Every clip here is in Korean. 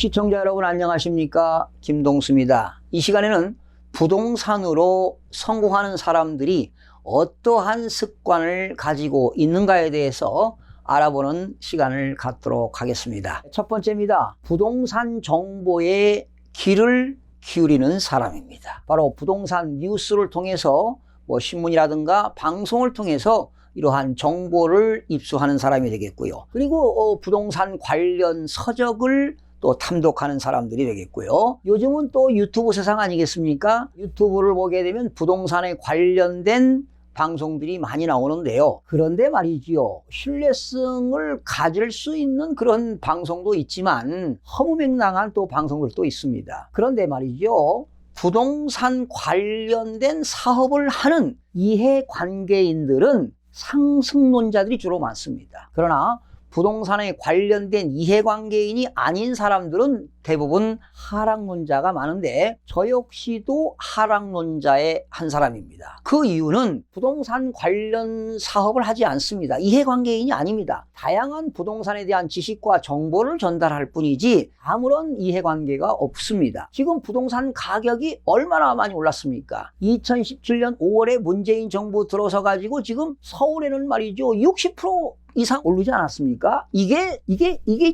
시청자 여러분 안녕하십니까? 김동수입니다. 이 시간에는 부동산으로 성공하는 사람들이 어떠한 습관을 가지고 있는가에 대해서 알아보는 시간을 갖도록 하겠습니다. 첫 번째입니다. 부동산 정보에 귀를 기울이는 사람입니다. 바로 부동산 뉴스를 통해서 신문이라든가 방송을 통해서 이러한 정보를 입수하는 사람이 되겠고요. 그리고 부동산 관련 서적을 또 탐독하는 사람들이 되겠고요. 요즘은 또 유튜브 세상 아니겠습니까? 유튜브를 보게 되면 부동산에 관련된 방송들이 많이 나오는데요. 그런데 말이지요, 신뢰성을 가질 수 있는 그런 방송도 있지만 허무맹랑한 또 방송들도 있습니다. 그런데 말이죠, 부동산 관련된 사업을 하는 이해관계인들은 상승론자들이 주로 많습니다. 그러나 부동산에 관련된 이해관계인이 아닌 사람들은 대부분 하락론자가 많은데 저 역시도 하락론자의 한 사람입니다. 그 이유는 부동산 관련 사업을 하지 않습니다. 이해관계인이 아닙니다. 다양한 부동산에 대한 지식과 정보를 전달할 뿐이지 아무런 이해관계가 없습니다. 지금 부동산 가격이 얼마나 많이 올랐습니까? 2017년 5월에 문재인 정부 들어서 가지고 지금 서울에는 말이죠, 60% 이상 오르지 않았습니까? 이게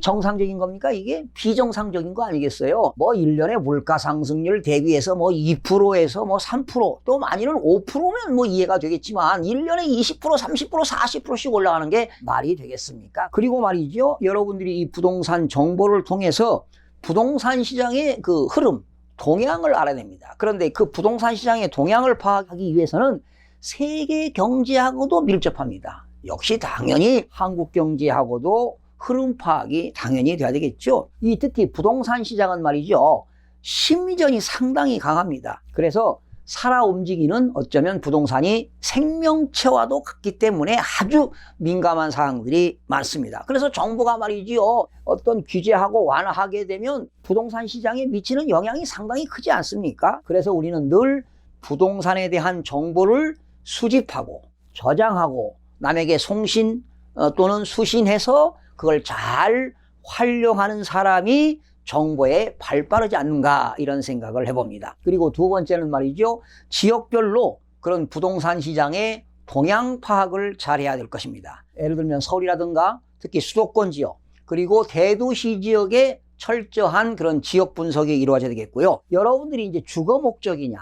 정상적인 겁니까? 이게 비정상적인 거 아니겠어요? 1년에 물가 상승률 대비해서 2%에서 3%, 또 많이는 5%면 이해가 되겠지만 1년에 20%, 30%, 40%씩 올라가는 게 말이 되겠습니까? 그리고 말이죠, 여러분들이 이 부동산 정보를 통해서 부동산 시장의 그 흐름, 동향을 알아냅니다. 그런데 그 부동산 시장의 동향을 파악하기 위해서는 세계 경제하고도 밀접합니다. 역시 당연히 한국 경제하고도 흐름 파악이 당연히 돼야 되겠죠. 특히 부동산 시장은 말이죠, 심리전이 상당히 강합니다. 그래서 살아 움직이는 어쩌면 부동산이 생명체와도 같기 때문에 아주 민감한 사항들이 많습니다. 그래서 정부가 말이죠, 어떤 규제하고 완화하게 되면 부동산 시장에 미치는 영향이 상당히 크지 않습니까? 그래서 우리는 늘 부동산에 대한 정보를 수집하고 저장하고 남에게 송신 또는 수신해서 그걸 잘 활용하는 사람이 정보에 발빠르지 않는가, 이런 생각을 해봅니다. 그리고 두 번째는 말이죠, 지역별로 그런 부동산 시장의 동향 파악을 잘 해야 될 것입니다. 예를 들면 서울이라든가 특히 수도권 지역, 그리고 대도시 지역의 철저한 그런 지역 분석이 이루어져야 되겠고요. 여러분들이 이제 주거 목적이냐,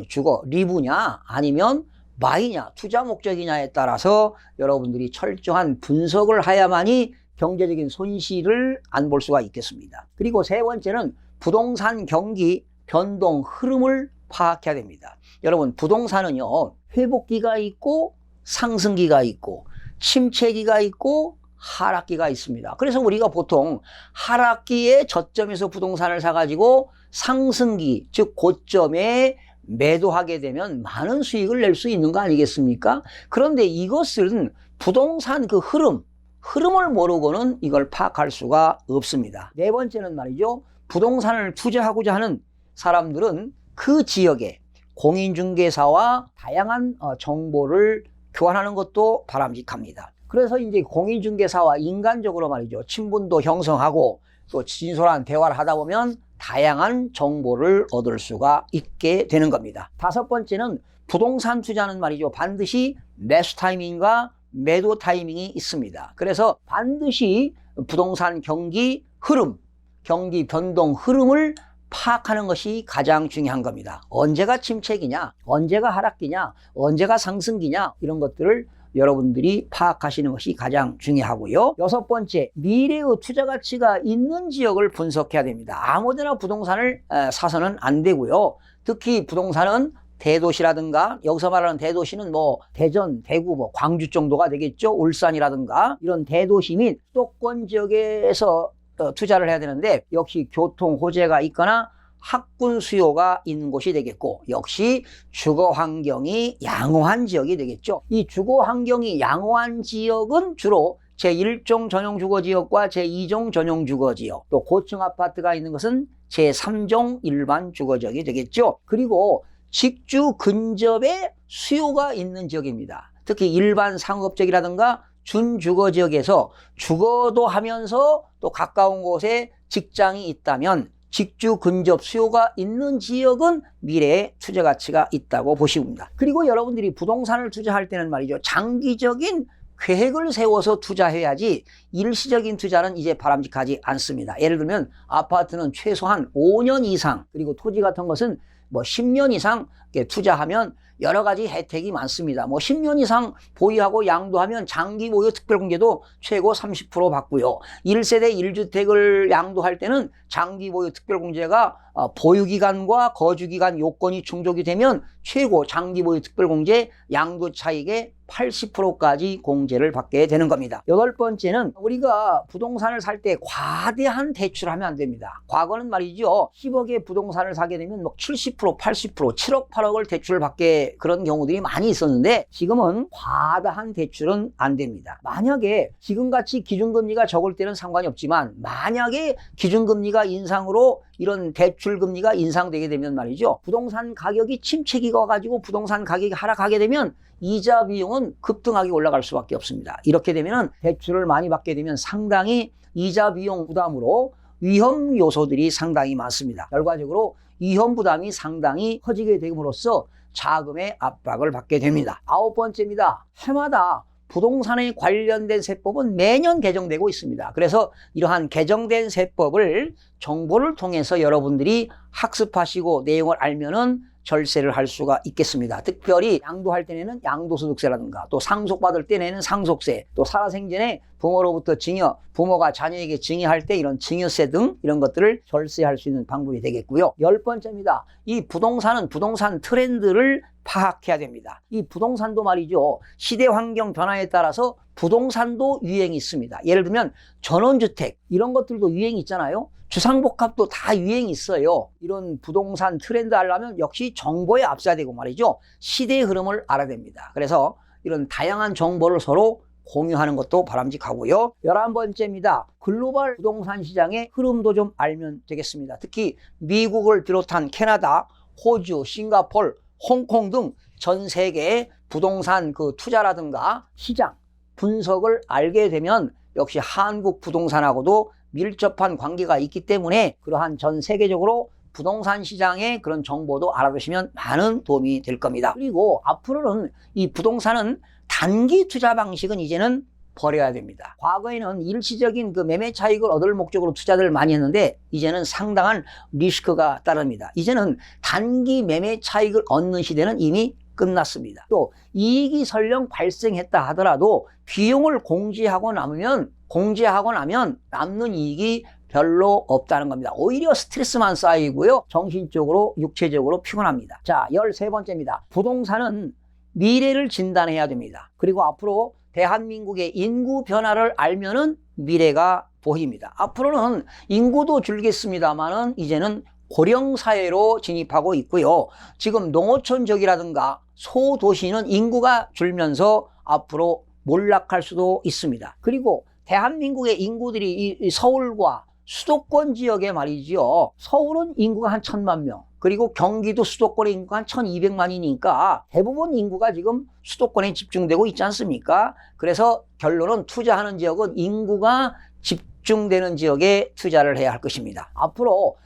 주거 리브냐, 아니면 마이냐, 투자 목적이냐에 따라서 여러분들이 철저한 분석을 해야만이 경제적인 손실을 안 볼 수가 있겠습니다. 그리고 세 번째는 부동산 경기 변동 흐름을 파악해야 됩니다. 여러분, 부동산은요, 회복기가 있고 상승기가 있고 침체기가 있고 하락기가 있습니다. 그래서 우리가 보통 하락기의 저점에서 부동산을 사가지고 상승기, 즉 고점에 매도하게 되면 많은 수익을 낼 수 있는 거 아니겠습니까? 그런데 이것은 부동산 그 흐름을 모르고는 이걸 파악할 수가 없습니다. 네 번째는 말이죠, 부동산을 투자하고자 하는 사람들은 그 지역에 공인중개사와 다양한 정보를 교환하는 것도 바람직합니다. 그래서 이제 공인중개사와 인간적으로 말이죠, 친분도 형성하고 또 진솔한 대화를 하다 보면 다양한 정보를 얻을 수가 있게 되는 겁니다. 다섯 번째는 부동산 투자는 말이죠, 반드시 매수 타이밍과 매도 타이밍이 있습니다. 그래서 반드시 부동산 경기 흐름, 경기 변동 흐름을 파악하는 것이 가장 중요한 겁니다. 언제가 침체기냐, 언제가 하락기냐, 언제가 상승기냐, 이런 것들을 여러분들이 파악하시는 것이 가장 중요하고요. 여섯 번째, 미래의 투자 가치가 있는 지역을 분석해야 됩니다. 아무데나 부동산을 사서는 안 되고요. 특히 부동산은 대도시라든가, 여기서 말하는 대도시는 대전, 대구, 광주 정도가 되겠죠. 울산이라든가 이런 대도시 및 수도권 지역에서 투자를 해야 되는데, 역시 교통 호재가 있거나 학군 수요가 있는 곳이 되겠고, 역시 주거 환경이 양호한 지역이 되겠죠. 이 주거 환경이 양호한 지역은 주로 제1종 전용 주거 지역과 제2종 전용 주거 지역, 또 고층 아파트가 있는 것은 제3종 일반 주거 지역이 되겠죠. 그리고 직주 근접에 수요가 있는 지역입니다. 특히 일반 상업지역이라든가 준주거 지역에서 주거도 하면서 또 가까운 곳에 직장이 있다면 직주 근접 수요가 있는 지역은 미래에 투자 가치가 있다고 보시옵니다. 그리고 여러분들이 부동산을 투자할 때는 말이죠. 장기적인 계획을 세워서 투자해야지 일시적인 투자는 이제 바람직하지 않습니다. 예를 들면 아파트는 최소한 5년 이상, 그리고 토지 같은 것은 뭐 10년 이상 투자하면 여러 가지 혜택이 많습니다. 뭐 10년 이상 보유하고 양도하면 장기 보유 특별공제도 최고 30% 받고요. 1세대 1주택을 양도할 때는 장기 보유 특별공제가 보유기간과 거주기간 요건이 충족이 되면 최고 장기 보유 특별공제 양도 차익의 80%까지 공제를 받게 되는 겁니다. 여덟 번째는 우리가 부동산을 살 때 과대한 대출을 하면 안 됩니다. 과거는 말이죠. 10억의 부동산을 사게 되면 뭐 70%, 80%, 7억, 8억을 대출을 받게 그런 경우들이 많이 있었는데 지금은 과다한 대출은 안 됩니다. 만약에 지금같이 기준금리가 적을 때는 상관이 없지만 만약에 기준금리가 인상으로 이런 대출금리가 인상되게 되면 말이죠. 부동산 가격이 침체기가 와가지고 부동산 가격이 하락하게 되면 이자 비용은 급등하게 올라갈 수밖에 없습니다. 이렇게 되면 대출을 많이 받게 되면 상당히 이자 비용 부담으로 위험 요소들이 상당히 많습니다. 결과적으로 위험 부담이 상당히 커지게 됨으로써 자금의 압박을 받게 됩니다. 아홉 번째입니다. 해마다 부동산에 관련된 세법은 매년 개정되고 있습니다. 그래서 이러한 개정된 세법을 정보를 통해서 여러분들이 학습하시고 내용을 알면은 절세를 할 수가 있겠습니다. 특별히 양도할 때는 양도소득세라든가 또 상속받을 때는 상속세, 또 살아생전에 부모로부터 증여, 부모가 자녀에게 증여할 때 이런 증여세 등 이런 것들을 절세할 수 있는 방법이 되겠고요. 열 번째입니다. 이 부동산은 부동산 트렌드를 파악해야 됩니다. 이 부동산도 말이죠. 시대 환경 변화에 따라서 부동산도 유행이 있습니다. 예를 들면 전원주택 이런 것들도 유행이 있잖아요. 주상복합도 다 유행이 있어요. 이런 부동산 트렌드 하려면 역시 정보에 앞서야 되고 말이죠. 시대의 흐름을 알아야 됩니다. 그래서 이런 다양한 정보를 서로 공유하는 것도 바람직하고요. 11번째입니다. 글로벌 부동산 시장의 흐름도 좀 알면 되겠습니다. 특히 미국을 비롯한 캐나다, 호주, 싱가포르, 홍콩 등 전 세계의 부동산 투자라든가 시장 분석을 알게 되면 역시 한국 부동산하고도 밀접한 관계가 있기 때문에 그러한 전 세계적으로 부동산 시장의 그런 정보도 알아두시면 많은 도움이 될 겁니다. 그리고 앞으로는 이 부동산은 단기 투자 방식은 이제는 버려야 됩니다. 과거에는 일시적인 매매 차익을 얻을 목적으로 투자를 많이 했는데 이제는 상당한 리스크가 따릅니다. 이제는 단기 매매 차익을 얻는 시대는 이미 끝났습니다. 또 이익이 설령 발생했다 하더라도 비용을 공제하고 나면 남는 이익이 별로 없다는 겁니다. 오히려 스트레스만 쌓이고요. 정신적으로 육체적으로 피곤합니다. 자, 13번째입니다. 부동산은 미래를 진단해야 됩니다. 그리고 앞으로 대한민국의 인구 변화를 알면은 미래가 보입니다. 앞으로는 인구도 줄겠습니다만은 이제는 고령사회로 진입하고 있고요. 지금 농어촌 지역이라든가 소도시는 인구가 줄면서 앞으로 몰락할 수도 있습니다. 그리고 대한민국의 인구들이 이 서울과 수도권 지역에 말이죠. 서울은 인구가 한 1000만 명, 그리고 경기도 수도권의 인구가 한 1200만이니까 대부분 인구가 지금 수도권에 집중되고 있지 않습니까? 그래서 결론은 투자하는 지역은 인구가 집중되는 지역에 투자를 해야 할 것입니다. 앞으로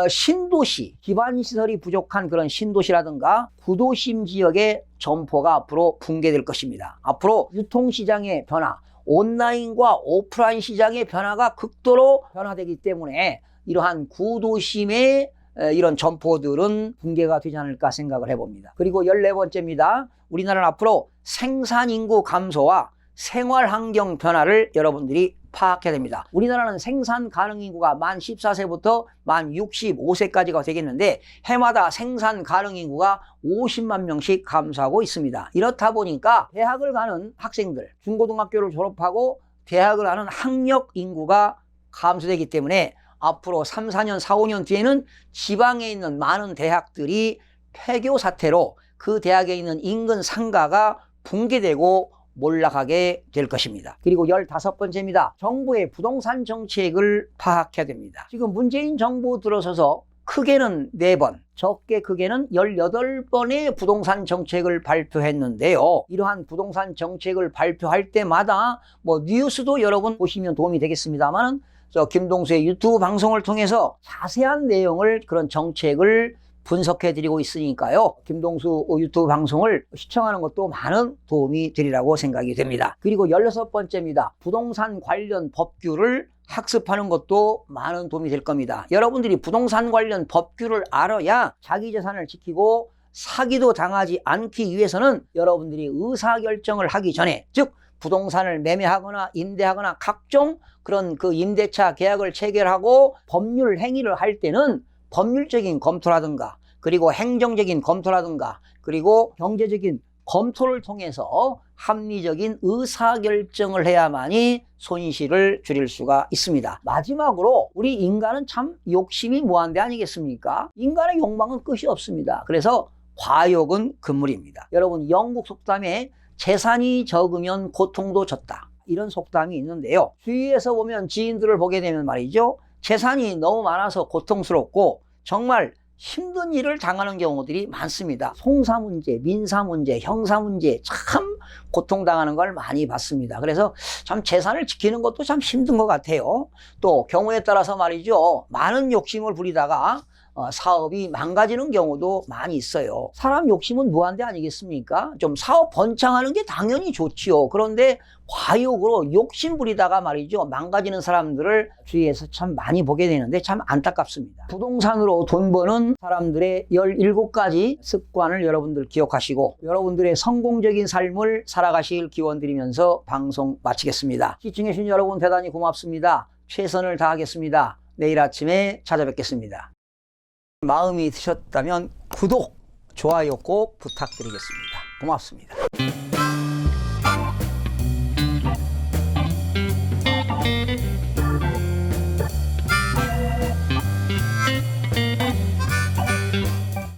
신도시, 기반시설이 부족한 그런 신도시라든가 구도심 지역의 점포가 앞으로 붕괴될 것입니다. 앞으로 유통시장의 변화, 온라인과 오프라인 시장의 변화가 극도로 변화되기 때문에 이러한 구도심의 이런 점포들은 붕괴가 되지 않을까 생각을 해봅니다. 그리고 14번째입니다. 우리나라는 앞으로 생산인구 감소와 생활환경 변화를 여러분들이 파악해야 됩니다. 우리나라는 생산 가능 인구가 만 14세부터 만 65세까지가 되겠는데 해마다 생산 가능 인구가 50만 명씩 감소하고 있습니다. 이렇다 보니까 대학을 가는 학생들, 중고등학교를 졸업하고 대학을 가는 학력 인구가 감소되기 때문에 앞으로 3, 4년, 4, 5년 뒤에는 지방에 있는 많은 대학들이 폐교 사태로 그 대학에 있는 인근 상가가 붕괴되고 몰락하게 될 것입니다. 그리고 15번째입니다. 정부의 부동산 정책을 파악해야 됩니다. 지금 문재인 정부 들어서서 크게는 4번, 적게 크게는 18번의 부동산 정책을 발표했는데요. 이러한 부동산 정책을 발표할 때마다 뉴스도 여러분 보시면 도움이 되겠습니다만 저 김동수의 유튜브 방송을 통해서 자세한 내용을 그런 정책을 분석해 드리고 있으니까요. 김동수 유튜브 방송을 시청하는 것도 많은 도움이 되리라고 생각이 됩니다. 그리고 16번째입니다. 부동산 관련 법규를 학습하는 것도 많은 도움이 될 겁니다. 여러분들이 부동산 관련 법규를 알아야 자기 재산을 지키고 사기도 당하지 않기 위해서는 여러분들이 의사결정을 하기 전에, 즉 부동산을 매매하거나 임대하거나 각종 그런 그 임대차 계약을 체결하고 법률 행위를 할 때는 법률적인 검토라든가 그리고 행정적인 검토라든가 그리고 경제적인 검토를 통해서 합리적인 의사결정을 해야만이 손실을 줄일 수가 있습니다. 마지막으로 우리 인간은 참 욕심이 무한대 아니겠습니까? 인간의 욕망은 끝이 없습니다. 그래서 과욕은 금물입니다. 여러분, 영국 속담에 재산이 적으면 고통도 졌다, 이런 속담이 있는데요. 주위에서 보면 지인들을 보게 되면 말이죠, 재산이 너무 많아서 고통스럽고 정말 힘든 일을 당하는 경우들이 많습니다. 송사 문제, 민사 문제, 형사 문제 참 고통당하는 걸 많이 봤습니다. 그래서 참 재산을 지키는 것도 참 힘든 것 같아요. 또 경우에 따라서 말이죠, 많은 욕심을 부리다가 사업이 망가지는 경우도 많이 있어요. 사람 욕심은 무한대 아니겠습니까? 좀 사업 번창하는 게 당연히 좋지요. 그런데 과욕으로 욕심 부리다가 말이죠, 망가지는 사람들을 주위에서 참 많이 보게 되는데 참 안타깝습니다. 부동산으로 돈 버는 사람들의 17가지 습관을 여러분들 기억하시고 여러분들의 성공적인 삶을 살아가실 기원드리면서 방송 마치겠습니다. 시청해주신 여러분 대단히 고맙습니다. 최선을 다하겠습니다. 내일 아침에 찾아뵙겠습니다. 마음이 드셨다면 구독, 좋아요 꼭 부탁드리겠습니다. 고맙습니다.